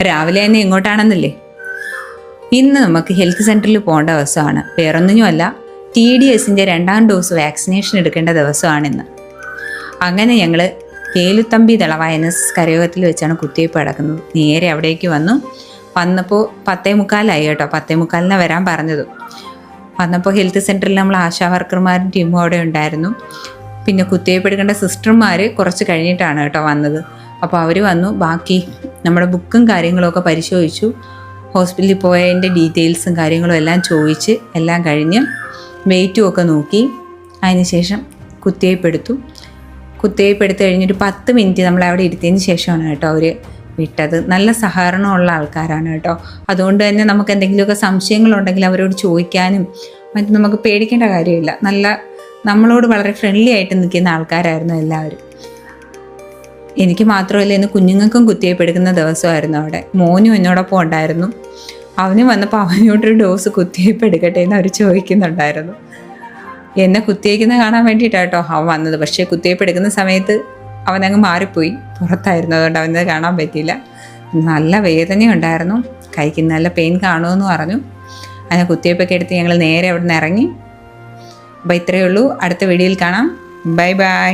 രാവിലെ തന്നെ ഇങ്ങോട്ടാണെന്നില്ലേ. ഇന്ന് നമുക്ക് ഹെൽത്ത് സെൻറ്ററിൽ പോകേണ്ട ദിവസമാണ്. വേറൊന്നിനുമല്ല, TDSൻ്റെ 2ാം ഡോസ് വാക്സിനേഷൻ എടുക്കേണ്ട ദിവസമാണിന്ന്. അങ്ങനെ ഞങ്ങൾ കേലുത്തമ്പി ദളവായനസ് കരയോഗത്തിൽ വെച്ചാണ് കുത്തിവയ്പ്പ് നടക്കുന്നത്. നേരെ അവിടേക്ക് വന്നപ്പോൾ 10:45 കേട്ടോ. 10:45 വരാൻ പറഞ്ഞത്. വന്നപ്പോൾ ഹെൽത്ത് സെൻറ്ററിൽ നമ്മൾ ആശാ വർക്കർമാരും ടീമും അവിടെ ഉണ്ടായിരുന്നു. പിന്നെ കുത്തിവയ്പ്പ് എടുക്കേണ്ട സിസ്റ്റർമാർ കുറച്ച് കഴിഞ്ഞിട്ടാണ് കേട്ടോ വന്നത്. അപ്പോൾ അവർ വന്നു, ബാക്കി നമ്മുടെ ബുക്കും കാര്യങ്ങളൊക്കെ പരിശോധിച്ചു. ഹോസ്പിറ്റലിൽ പോയതിൻ്റെ ഡീറ്റെയിൽസും കാര്യങ്ങളും എല്ലാം ചോദിച്ച് എല്ലാം കഴിഞ്ഞ് വെയിറ്റും ഒക്കെ നോക്കി. അതിനുശേഷം കുത്തിവയ്പ്പ് എടുത്തു കഴിഞ്ഞൊരു 10 മിനിറ്റ് നമ്മളവിടെ ഇരുത്തിയതിന് ശേഷമാണ് കേട്ടോ അവർ വിട്ടത്. നല്ല സഹകരണമുള്ള ആൾക്കാരാണ് കേട്ടോ. അതുകൊണ്ട് തന്നെ നമുക്ക് എന്തെങ്കിലുമൊക്കെ സംശയങ്ങളുണ്ടെങ്കിൽ അവരോട് ചോദിക്കാനും മറ്റും നമുക്ക് പേടിക്കേണ്ട കാര്യമില്ല. നമ്മളോട് വളരെ ഫ്രണ്ട്ലി ആയിട്ട് നിൽക്കുന്ന ആൾക്കാരായിരുന്നു എല്ലാവരും. എനിക്ക് മാത്രമല്ല, ഇന്ന് കുഞ്ഞുങ്ങൾക്കും കുത്തിവയ്പ്പ് എടുക്കുന്ന ദിവസമായിരുന്നു അവിടെ. മോനും എന്നോടൊപ്പം ഉണ്ടായിരുന്നു. അവന് വന്നപ്പോൾ അവനോടൊരു ഡോസ് കുത്തിവയ്പ്പ് എടുക്കട്ടെ എന്ന് അവർ ചോദിക്കുന്നുണ്ടായിരുന്നു. എന്നെ കുത്തിവയ്ക്കുന്നത് കാണാൻ വേണ്ടിയിട്ടാട്ടോ അവൻ വന്നത്. പക്ഷേ കുത്തിവയ്പ്പ് എടുക്കുന്ന സമയത്ത് അവനങ്ങ് മാറിപ്പോയി, പുറത്തായിരുന്നു. അതുകൊണ്ട് അവനത് കാണാൻ പറ്റിയില്ല. നല്ല വേദനയുണ്ടായിരുന്നു, കൈക്ക് നല്ല പെയിൻ കാണുമെന്ന് പറഞ്ഞു. അങ്ങനെ കുത്തിവയ്പ്പൊക്കെ എടുത്ത് ഞങ്ങൾ നേരെ അവിടെ നിന്ന് ഇറങ്ങി. അപ്പോൾ ഇത്രയേ ഉള്ളൂ. അടുത്ത വീഡിയോയിൽ കാണാം. Bye bye.